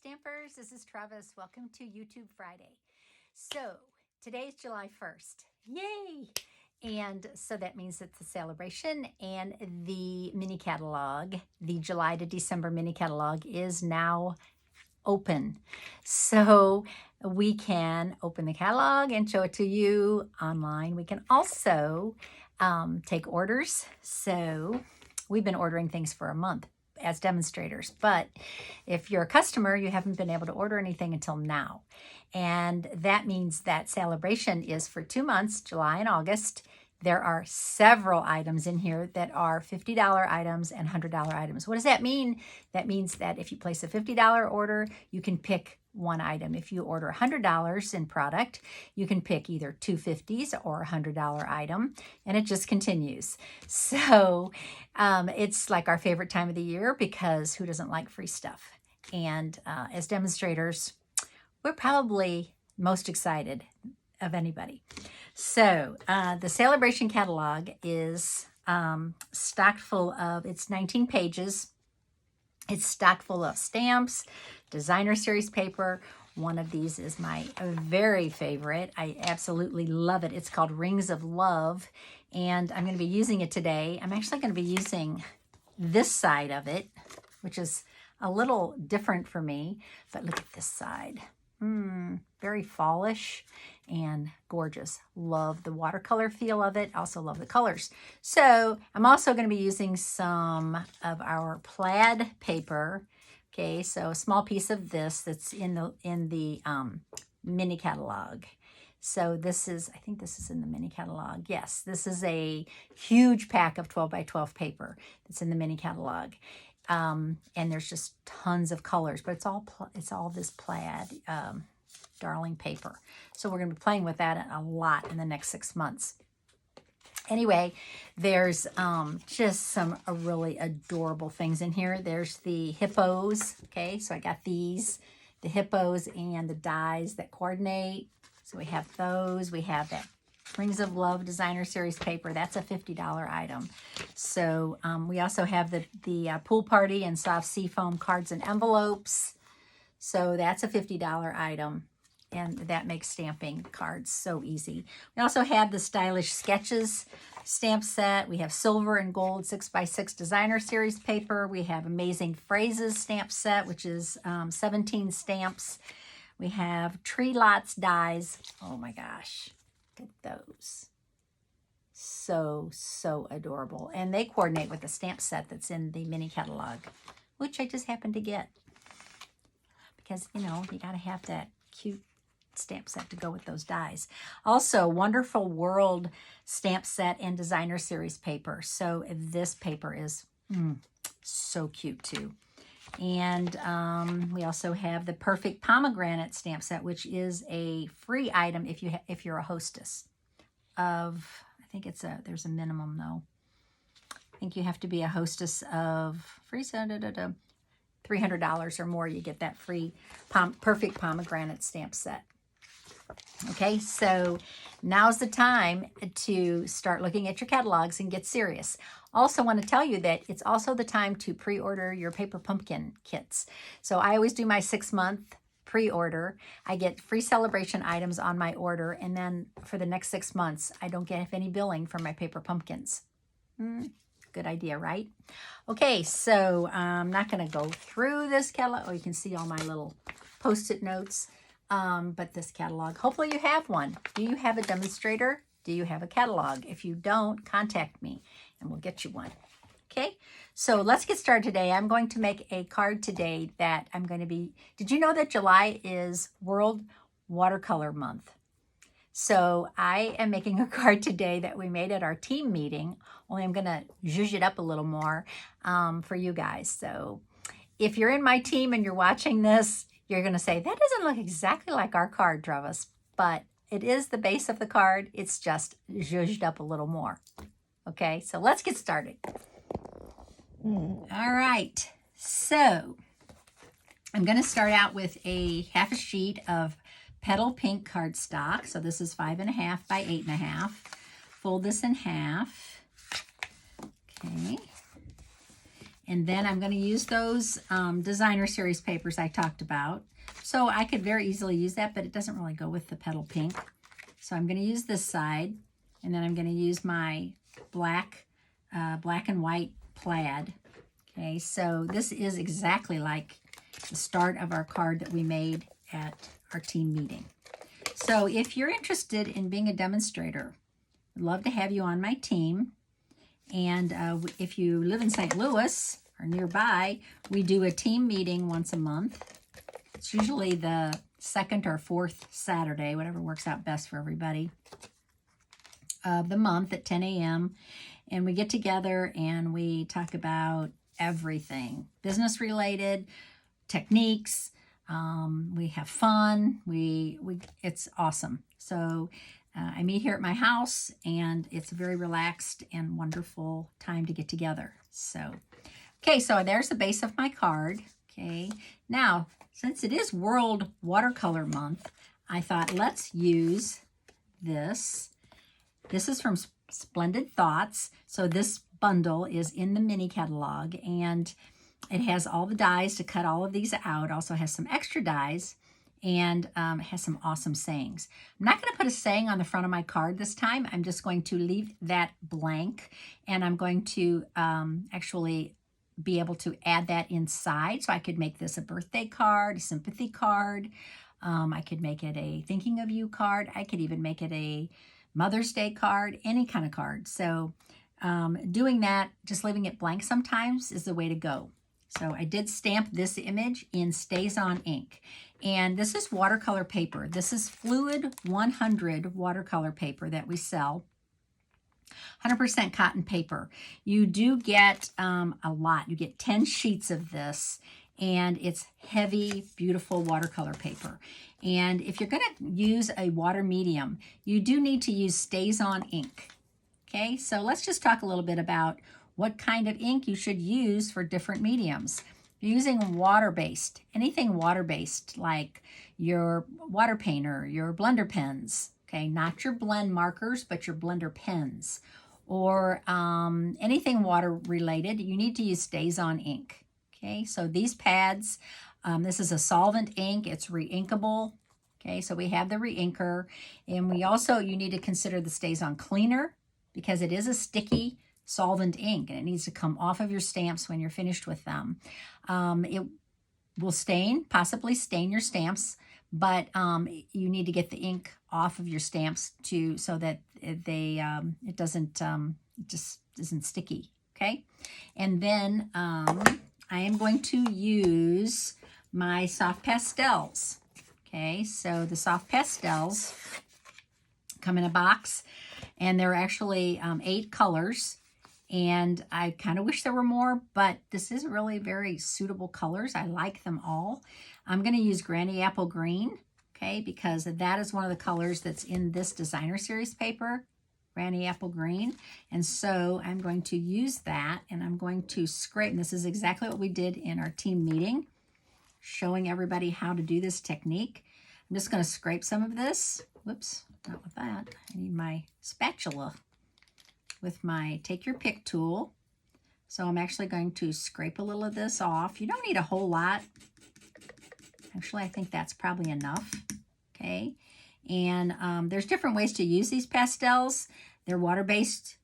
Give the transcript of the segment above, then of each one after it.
Stampers, this is Trevis. Welcome to YouTube Friday. So today's July 1st. Yay! And so that means it's a celebration, and the mini catalog, the July to December mini catalog, is now open. So we can open the catalog and show it to you online. We can also take orders. So we've been ordering things for a month as demonstrators, but if you're a customer, you haven't been able to order anything until now. And that means that celebration is for 2 months, July and August. There are several items in here that are $50 items and $100 items. What does that mean? That means that if you place a $50 order, you can pick one item. If you order $100 in product, you can pick either two $50s or a $100 item, and it just continues. So it's like our favorite time of the year, because who doesn't like free stuff? And as demonstrators, we're probably most excited of anybody. So the celebration catalog is stocked full of, it's 19 pages. It's stocked full of stamps, designer series paper. One of these is my very favorite. I absolutely love it. It's called Rings of Love, and I'm going to be using it today. I'm actually going to be using this side of it, which is a little different for me, but look at this side. Very fallish and gorgeous. Love the watercolor feel of it. Also love the colors. So I'm also going to be using some of our plaid paper. Okay, so a small piece of this that's in the mini catalog. So this is, I think this is in the mini catalog. Yes, this is a huge pack of 12 by 12 paper that's in the mini catalog. And there's just tons of colors, but it's all this plaid darling paper. So we're going to be playing with that a lot in the next 6 months. Anyway, there's just some really adorable things in here. There's the hippos. Okay, so I got these, the hippos and the dies that coordinate. So we have those. We have that Rings of Love designer series paper. That's a $50 item. So we also have the pool party and soft seafoam cards and envelopes. So that's a $50 item. And that makes stamping cards so easy. We also have the stylish sketches stamp set. We have silver and gold 6x6 designer series paper. We have amazing phrases stamp set, which is 17 stamps. We have tree lots dies. Oh my gosh. Look at those. So adorable. And they coordinate with the stamp set that's in the mini catalog, which I just happened to get. Because, you know, you got to have that cute stamp set to go with those dies. Also, Wonderful World stamp set and designer series paper. So this paper is so cute too. And we also have the Perfect Pomegranate stamp set, which is a free item if you're a hostess of, I think there's a minimum though. I think you have to be a hostess of $300 or more. You get that free Perfect Pomegranate stamp set. Okay, so now's the time to start looking at your catalogs and get serious. Also want to tell you that it's also the time to pre-order your paper pumpkin kits. So I always do my 6-month pre-order. I get free celebration items on my order, and then for the next 6 months, I don't get any billing for my paper pumpkins. Good idea, right? Okay, so I'm not going to go through this catalog. Oh, you can see all my little Post-it notes. But this catalog, hopefully you have one. Do you have a demonstrator? Do you have a catalog? If you don't, contact me and we'll get you one. Okay, so let's get started today. I'm going to make a card today that I'm going to be, did you know that July is World Watercolor Month? So I am making a card today that we made at our team meeting, only I'm going to zhuzh it up a little more for you guys. So if you're in my team and you're watching this, you're going to say, that doesn't look exactly like our card, Trevis, but it is the base of the card. It's just zhuzhed up a little more. Okay, so let's get started. All right, so I'm going to start out with a half a sheet of Petal Pink cardstock. So this is 5.5 by 8.5. Fold this in half. Okay. And then I'm going to use those designer series papers I talked about. So I could very easily use that, but it doesn't really go with the petal pink. So I'm going to use this side, and then I'm going to use my black and white plaid. Okay, so this is exactly like the start of our card that we made at our team meeting. So if you're interested in being a demonstrator, I'd love to have you on my team. And if you live in St. Louis or nearby, we do a team meeting once a month. It's usually the second or fourth Saturday, whatever works out best for everybody, of the month at 10 a.m. And we get together and we talk about everything, business related, techniques. We have fun. It's awesome. So I meet here at my house, and it's a very relaxed and wonderful time to get together. So, okay, so there's the base of my card. Okay, now, since it is World Watercolor Month, I thought let's use this. This is from Splendid Thoughts. So this bundle is in the mini catalog, and it has all the dies to cut all of these out. Also has some extra dies, and it has some awesome sayings. I'm not going to put a saying on the front of my card this time. I'm just going to leave that blank, and I'm going to actually be able to add that inside. So I could make this a birthday card, a sympathy card. I could make it a thinking of you card. I could even make it a Mother's Day card, any kind of card. So doing that, just leaving it blank sometimes is the way to go. So I did stamp this image in Stays On ink. And this is watercolor paper. This is Fluid 100 watercolor paper that we sell. 100% cotton paper. You do get a lot. You get 10 sheets of this, and it's heavy, beautiful watercolor paper. And if you're going to use a water medium, you do need to use Stays On ink. Okay, so let's just talk a little bit about what kind of ink you should use for different mediums. If you're using water-based, anything water-based, like your water painter, your blender pens, okay, not your blend markers, but your blender pens, or anything water-related, you need to use Stays On ink. Okay, so these pads, this is a solvent ink. It's re-inkable. Okay, so we have the re-inker, and we also, you need to consider the Stays On cleaner, because it is a sticky solvent ink, and it needs to come off of your stamps when you're finished with them. It will stain, possibly stain your stamps, but you need to get the ink off of your stamps so that it just isn't sticky. Okay, and then I am going to use my Soft Pastels. Okay, so the Soft Pastels come in a box, and they're actually 8 colors. And I kind of wish there were more, but this is really very suitable colors. I like them all. I'm going to use Granny Apple Green, okay, because that is one of the colors that's in this designer series paper, Granny Apple Green. And so I'm going to use that, and I'm going to scrape. And this is exactly what we did in our team meeting, showing everybody how to do this technique. I'm just going to scrape some of this. Whoops, not with that. I need my spatula with my Take Your Pick tool. So I'm actually going to scrape a little of this off. You don't need a whole lot. Actually, I think that's probably enough. Okay. And there's different ways to use these pastels. They're water-based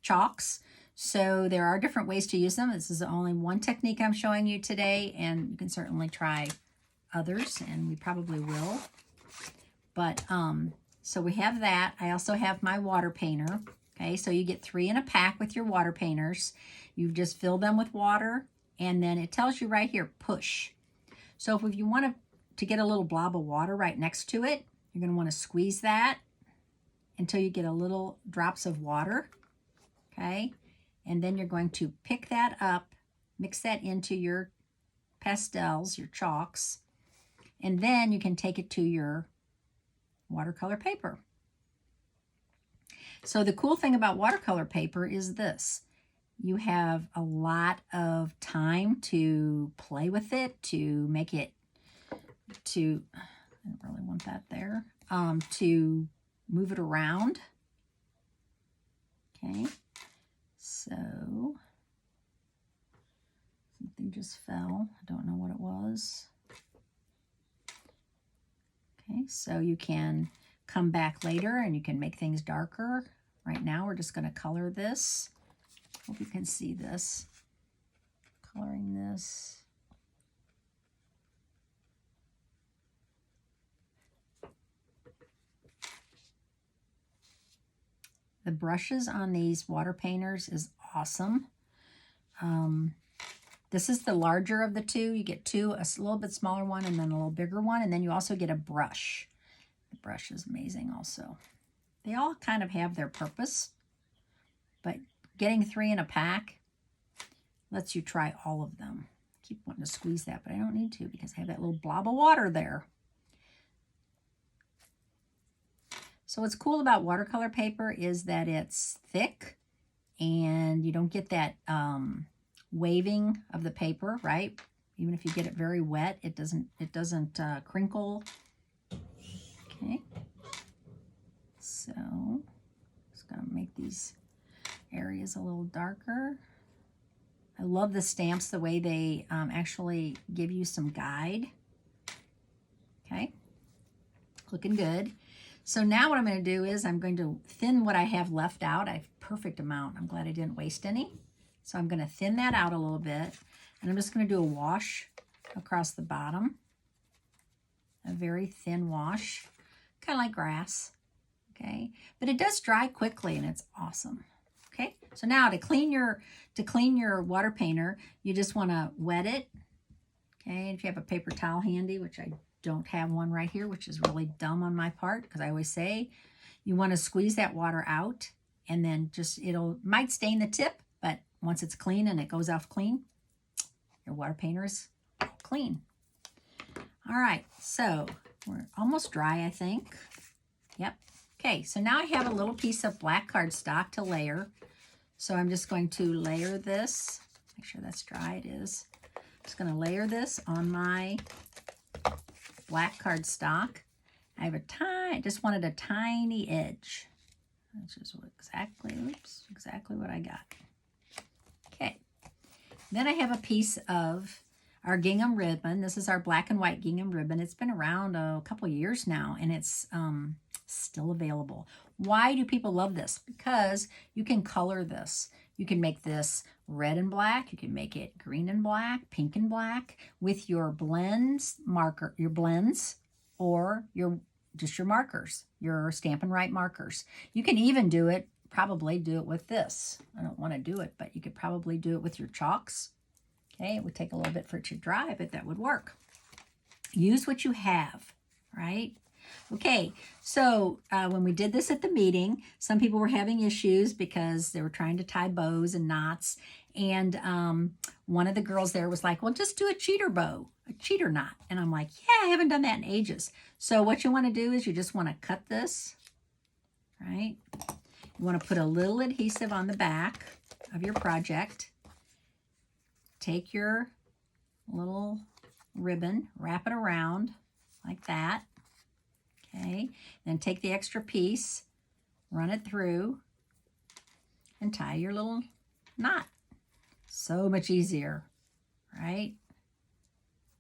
chalks. So there are different ways to use them. This is only one technique I'm showing you today, and you can certainly try others, and we probably will. But so we have that. I also have my water painter. Okay, so you get 3 in a pack with your water painters. You just fill them with water, and then it tells you right here, push. So if you want to get a little blob of water right next to it, you're going to want to squeeze that until you get a little drops of water. Okay, and then you're going to pick that up, mix that into your pastels, your chalks, and then you can take it to your watercolor paper. So the cool thing about watercolor paper is this. You have a lot of time to play with it, to make it, I don't really want that there, to move it around. Okay, so Something just fell. I don't know what it was. Okay, so you can come back later and you can make things darker. Right now we're just going to color this. Hope you can see this. Coloring this. The brushes on these water painters is awesome. This is the larger of the two. You get two, a little bit smaller one and then a little bigger one. And then you also get a brush. The brush is amazing also. They all kind of have their purpose. But getting 3 in a pack lets you try all of them. I keep wanting to squeeze that, but I don't need to because I have that little blob of water there. So what's cool about watercolor paper is that it's thick and you don't get that waving of the paper, right? Even if you get it very wet, it doesn't crinkle. Okay. So just gonna make these areas a little darker. I love the stamps, the way they actually give you some guide. Okay, looking good. So now what I'm going to do is I'm going to thin what I have left out. I have a perfect amount. I'm glad I didn't waste any. So I'm going to thin that out a little bit. And I'm just going to do a wash across the bottom. A very thin wash, kind of like grass. Okay, but it does dry quickly and it's awesome. Okay, so now to clean your water painter, you just want to wet it. Okay, if you have a paper towel handy, which I don't have one right here, which is really dumb on my part because I always say you want to squeeze that water out and then just might stain the tip, but once it's clean and it goes off clean, your water painter is clean. All right, so we're almost dry, I think. Yep. Okay, so now I have a little piece of black cardstock to layer. So I'm just going to layer this. Make sure that's dry. It is. I'm just going to layer this on my black cardstock. I have just wanted a tiny edge, which is exactly what I got. Okay. Then I have a piece of our gingham ribbon. This is our black and white gingham ribbon. It's been around a couple years now, and it's still available. Why do people love this? Because you can color this. You can make this red and black. You can make it green and black, pink and black with your blends or just your markers, your Stampin' Right markers. You can even probably do it with this. I don't want to do it, but you could probably do it with your chalks. Okay, it would take a little bit for it to dry, but that would work. Use what you have, right? Okay, so when we did this at the meeting, some people were having issues because they were trying to tie bows and knots. And one of the girls there was like, well, just do a cheater bow, a cheater knot. And I'm like, yeah, I haven't done that in ages. So what you want to do is you just want to cut this, right? You want to put a little adhesive on the back of your project. Take your little ribbon, wrap it around like that. Okay, then take the extra piece, run it through, and tie your little knot. So much easier, right?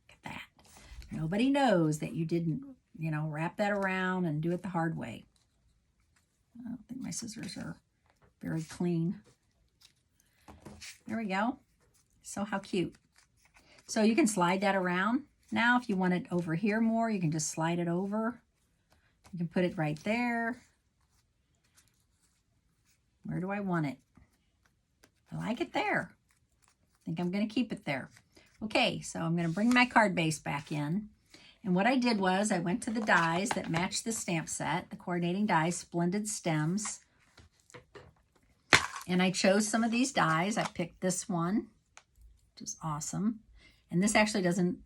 Look at that. Nobody knows that you didn't, wrap that around and do it the hard way. I don't think my scissors are very clean. There we go. So how cute. So you can slide that around. Now, if you want it over here more, you can just slide it over. You can put it right there. Where do I want it? I like it there. I think I'm going to keep it there. Okay, so I'm going to bring my card base back in. And what I did was I went to the dies that match the stamp set, the coordinating dies, Splendid stems. And I chose some of these dies. I picked this one, which is awesome. And this actually doesn't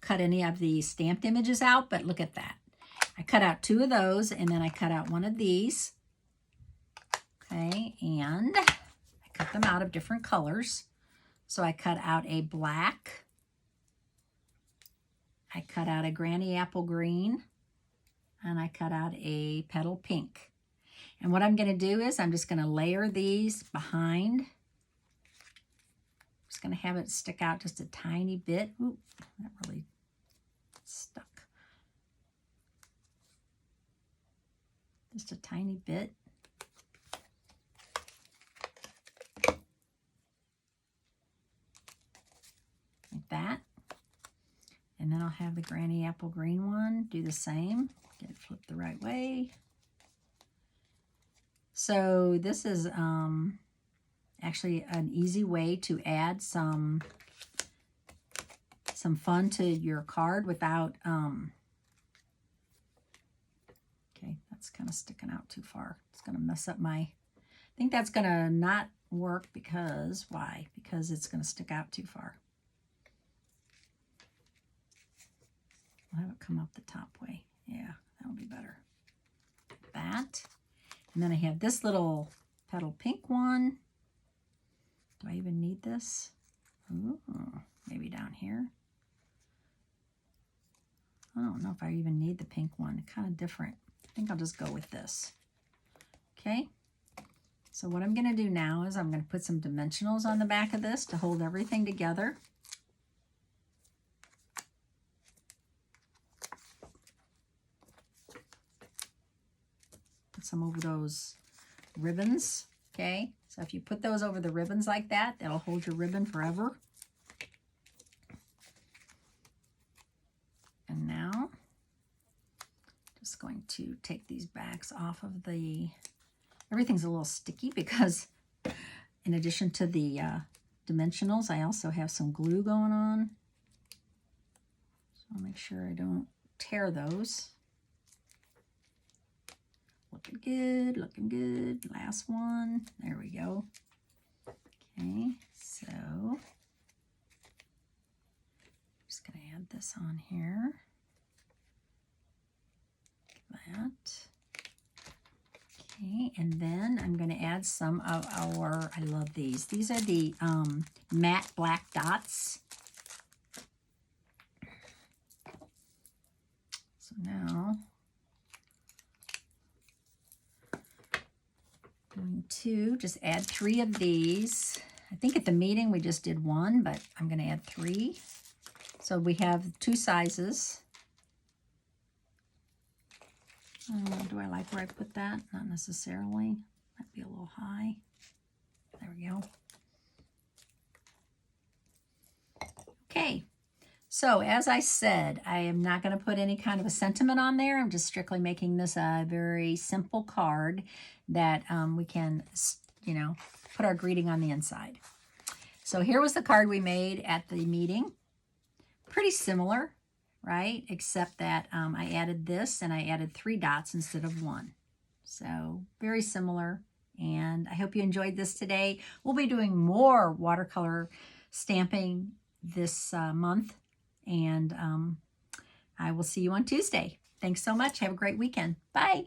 cut any of the stamped images out, but look at that. I cut out 2 of those, and then I cut out 1 of these. Okay, and I cut them out of different colors. So I cut out a black. I cut out a granny apple green. And I cut out a petal pink. And what I'm going to do is I'm just going to layer these behind just going to have it stick out just a tiny bit. Ooh, that really stuck. Just a tiny bit. Like that. And then I'll have the Granny Apple Green one. Do the same. Get it flipped the right way. So this is actually an easy way to add some fun to your card without, okay, that's kind of sticking out too far. It's going to mess up my, I think that's going to not work because, why? Because it's going to stick out too far. I'll have it come up the top way. Yeah, that'll be better. Like that. And then I have this little petal pink one. Do I even need this? Ooh, maybe down here. I don't know if I even need the pink one. Kind of different. I think I'll just go with this. Okay. So what I'm going to do now is I'm going to put some dimensionals on the back of this to hold everything together. Put some over those ribbons. Okay. So if you put those over the ribbons like that, that'll hold your ribbon forever. And now, just going to take these backs off of the, everything's a little sticky because in addition to the dimensionals, I also have some glue going on. So I'll make sure I don't tear those. Looking good, looking good. Last one. There we go. Okay, so just going to add this on here. That. Okay, and then I'm going to add some of our, I love these. These are the matte black dots. So now going to just add 3 of these. I think at the meeting we just did 1, but I'm going to add 3. So we have 2 sizes. Do I like where I put that? Not necessarily. Might be a little high. There we go. Okay. So as I said, I am not going to put any kind of a sentiment on there. I'm just strictly making this a very simple card that we can, you know, put our greeting on the inside. So here was the card we made at the meeting. Pretty similar, right? Except that I added this and I added 3 dots instead of 1. So very similar. And I hope you enjoyed this today. We'll be doing more watercolor stamping this month. And I will see you on Tuesday. Thanks so much. Have a great weekend. Bye.